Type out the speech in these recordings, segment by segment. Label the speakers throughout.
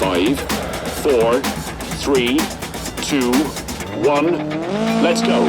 Speaker 1: 5, 4, 3, 2, 1, let's go.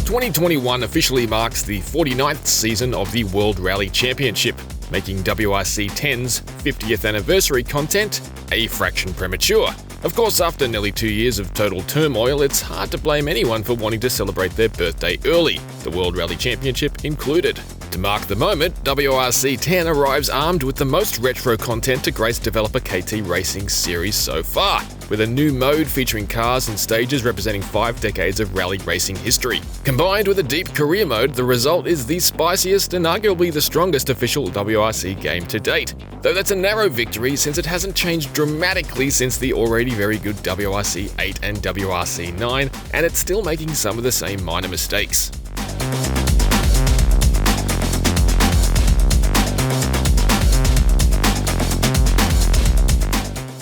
Speaker 2: 2021 officially marks the 49th season of the World Rally Championship, making WRC 10's 50th anniversary content a fraction premature. Of course, after nearly 2 years of total turmoil, it's hard to blame anyone for wanting to celebrate their birthday early, the World Rally Championship included. To mark the moment, WRC 10 arrives armed with the most retro content to grace developer KT Racing's series so far, with a new mode featuring cars and stages representing 5 decades of rally racing history. Combined with a deep career mode, the result is the spiciest and arguably the strongest official WRC game to date. Though that's a narrow victory since it hasn't changed dramatically since the already very good WRC 8 and WRC 9, and it's still making some of the same minor mistakes.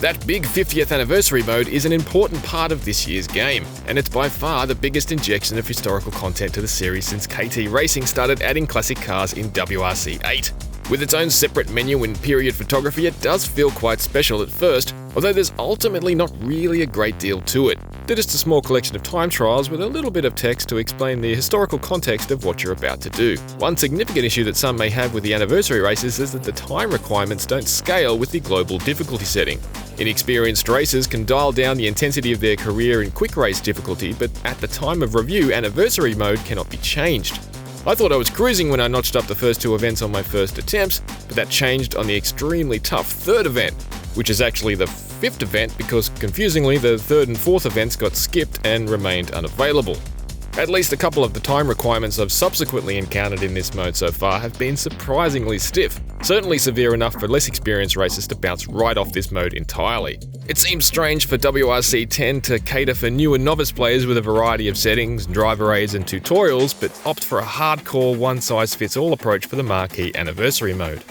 Speaker 2: That big 50th anniversary mode is an important part of this year's game, and it's by far the biggest injection of historical content to the series since KT Racing started adding classic cars in WRC 8. With its own separate menu and period photography, it does feel quite special at first, although there's ultimately not really a great deal to it. They're just a small collection of time trials with a little bit of text to explain the historical context of what you're about to do. One significant issue that some may have with the anniversary races is that the time requirements don't scale with the global difficulty setting. Inexperienced racers can dial down the intensity of their career in quick race difficulty, but at the time of review, anniversary mode cannot be changed. I thought I was cruising when I notched up the first 2 events on my first attempts, but that changed on the extremely tough 3rd event, which is actually the 5th event because, confusingly, the 3rd and 4th events got skipped and remained unavailable. At least a couple of the time requirements I've subsequently encountered in this mode so far have been surprisingly stiff, certainly severe enough for less experienced racers to bounce right off this mode entirely. It seems strange for WRC 10 to cater for new and novice players with a variety of settings, driver aids and tutorials, but opt for a hardcore one-size-fits-all approach for the marquee anniversary mode.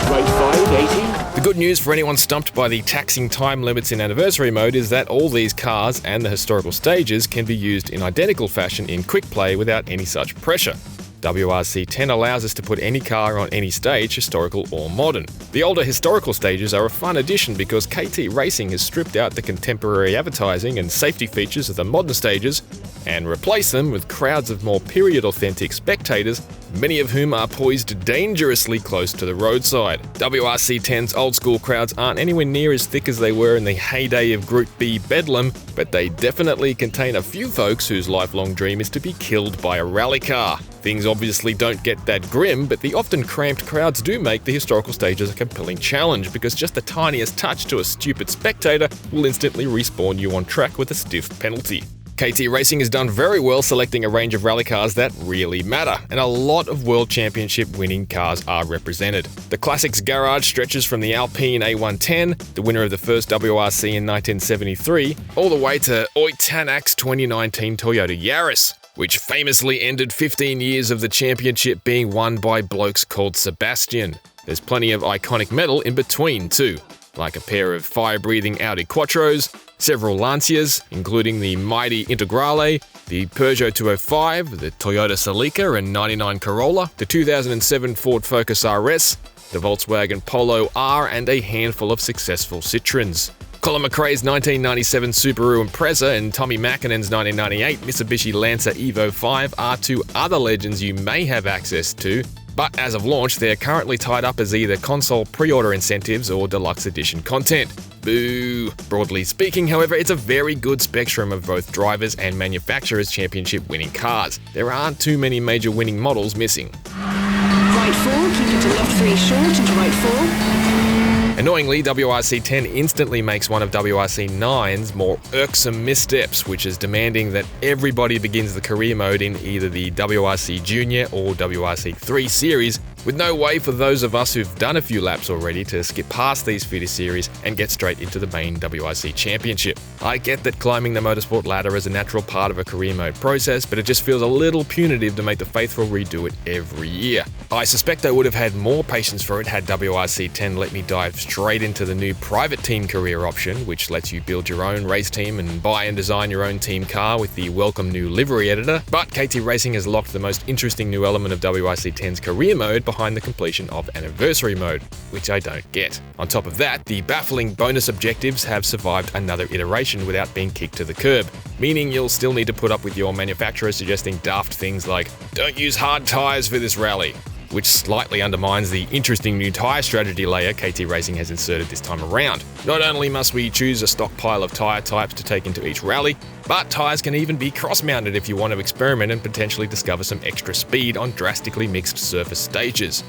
Speaker 1: Right 5, 80.
Speaker 2: The good news for anyone stumped by the taxing time limits in anniversary mode is that all these cars and the historical stages can be used in identical fashion in quick play without any such pressure. WRC 10 allows us to put any car on any stage, historical or modern. The older historical stages are a fun addition because KT Racing has stripped out the contemporary advertising and safety features of the modern stages and replaced them with crowds of more period-authentic spectators, many of whom are poised dangerously close to the roadside. WRC 10's old-school crowds aren't anywhere near as thick as they were in the heyday of Group B Bedlam, but they definitely contain a few folks whose lifelong dream is to be killed by a rally car. Things obviously don't get that grim, but the often cramped crowds do make the historical stages a compelling challenge because just the tiniest touch to a stupid spectator will instantly respawn you on track with a stiff penalty. KT Racing has done very well selecting a range of rally cars that really matter, and a lot of World Championship winning cars are represented. The Classics garage stretches from the Alpine A110, the winner of the first WRC in 1973, all the way to Oitanak's 2019 Toyota Yaris, which famously ended 15 years of the championship being won by blokes called Sebastian. There's plenty of iconic metal in between too, like a pair of fire-breathing Audi Quattros, several Lancias, including the mighty Integrale, the Peugeot 205, the Toyota Celica and 99 Corolla, the 2007 Ford Focus RS, the Volkswagen Polo R, and a handful of successful Citroens. Colin McRae's 1997 Subaru Impreza and Tommy Mackinnon's 1998 Mitsubishi Lancer Evo 5 are 2 other legends you may have access to, but as of launch, they're currently tied up as either console pre-order incentives or deluxe edition content. Boo! Broadly speaking, however, it's a very good spectrum of both drivers and manufacturers' championship winning cars. There aren't too many major winning models missing.
Speaker 3: Right 4, keep it to left 3 short into right 4.
Speaker 2: Annoyingly, WRC 10 instantly makes one of WRC 9's more irksome missteps, which is demanding that everybody begins the career mode in either the WRC Junior or WRC 3 series, with no way for those of us who've done a few laps already to skip past these feeder series and get straight into the main WRC Championship. I get that climbing the motorsport ladder is a natural part of a career mode process, but it just feels a little punitive to make the faithful redo it every year. I suspect I would have had more patience for it had WRC 10 let me dive straight into the new private team career option, which lets you build your own race team and buy and design your own team car with the welcome new livery editor. But KT Racing has locked the most interesting new element of WRC 10's career mode behind the completion of Anniversary Mode, which I don't get. On top of that, the baffling bonus objectives have survived another iteration without being kicked to the curb, meaning you'll still need to put up with your manufacturer suggesting daft things like, "Don't use hard tyres for this rally," which slightly undermines the interesting new tyre strategy layer KT Racing has inserted this time around. Not only must we choose a stockpile of tyre types to take into each rally, but tyres can even be cross-mounted if you want to experiment and potentially discover some extra speed on drastically mixed surface stages.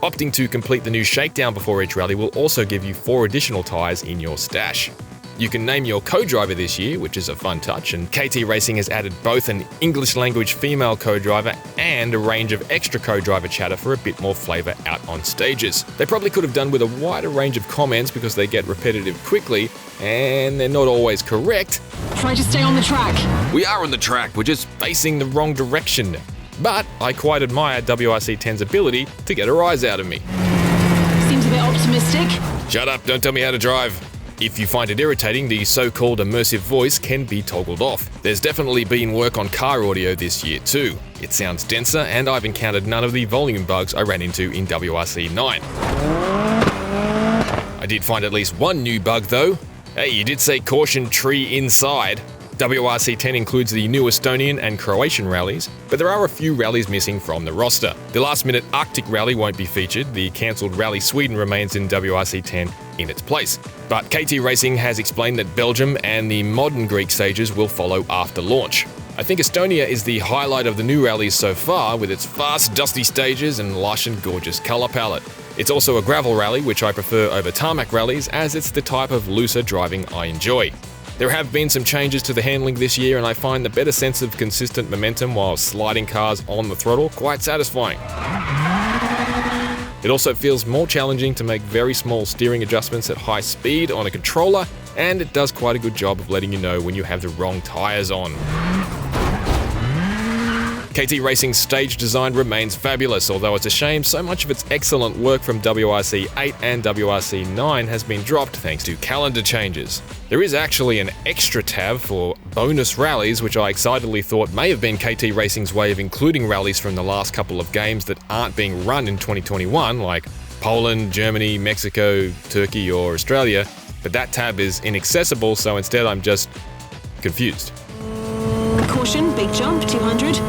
Speaker 2: Opting to complete the new shakedown before each rally will also give you 4 additional tyres in your stash. You can name your co-driver this year, which is a fun touch, and KT Racing has added both an English language female co-driver and a range of extra co-driver chatter for a bit more flavour out on stages. They probably could have done with a wider range of comments because they get repetitive quickly, and they're not always correct.
Speaker 3: Try to stay on the track.
Speaker 2: We are on the track, we're just facing the wrong direction. But I quite admire WRC 10's ability to get a rise out of me.
Speaker 3: Seems a bit optimistic.
Speaker 2: Shut up, don't tell me how to drive. If you find it irritating, the so-called immersive voice can be toggled off. There's definitely been work on car audio this year too. It sounds denser, and I've encountered none of the volume bugs I ran into in WRC 9. I did find at least one new bug though. Hey, you did say caution tree inside. WRC 10 includes the new Estonian and Croatian rallies, but there are a few rallies missing from the roster. The last-minute Arctic rally won't be featured, the cancelled Rally Sweden remains in WRC 10 in its place. But KT Racing has explained that Belgium and the modern Greek stages will follow after launch. I think Estonia is the highlight of the new rallies so far, with its fast, dusty stages and lush and gorgeous colour palette. It's also a gravel rally, which I prefer over tarmac rallies, as it's the type of looser driving I enjoy. There have been some changes to the handling this year, and I find the better sense of consistent momentum while sliding cars on the throttle quite satisfying. It also feels more challenging to make very small steering adjustments at high speed on a controller, and it does quite a good job of letting you know when you have the wrong tyres on. KT Racing's stage design remains fabulous, although it's a shame so much of its excellent work from WRC 8 and WRC 9 has been dropped thanks to calendar changes. There is actually an extra tab for bonus rallies, which I excitedly thought may have been KT Racing's way of including rallies from the last couple of games that aren't being run in 2021, like Poland, Germany, Mexico, Turkey, or Australia, but that tab is inaccessible, so instead I'm just confused.
Speaker 3: Caution, big jump, 200.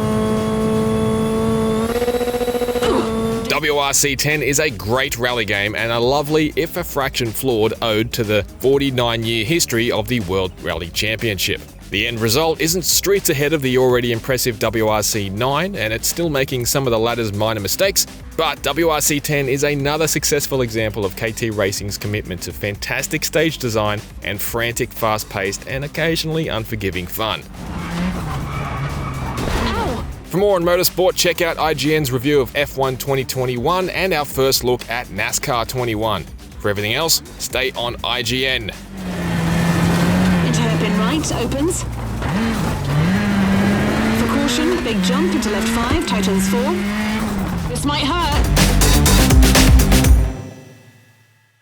Speaker 2: WRC 10 is a great rally game and a lovely, if a fraction flawed, ode to the 49-year history of the World Rally Championship. The end result isn't streets ahead of the already impressive WRC 9, and it's still making some of the latter's minor mistakes, but WRC 10 is another successful example of KT Racing's commitment to fantastic stage design and frantic, fast-paced, and occasionally unforgiving fun. For more on motorsport, check out IGN's review of F1 2021 and our first look at NASCAR 21. For everything else, stay on IGN.
Speaker 3: Into hairpin right, opens. For caution, big jump into left 5, tightens 4. This might hurt.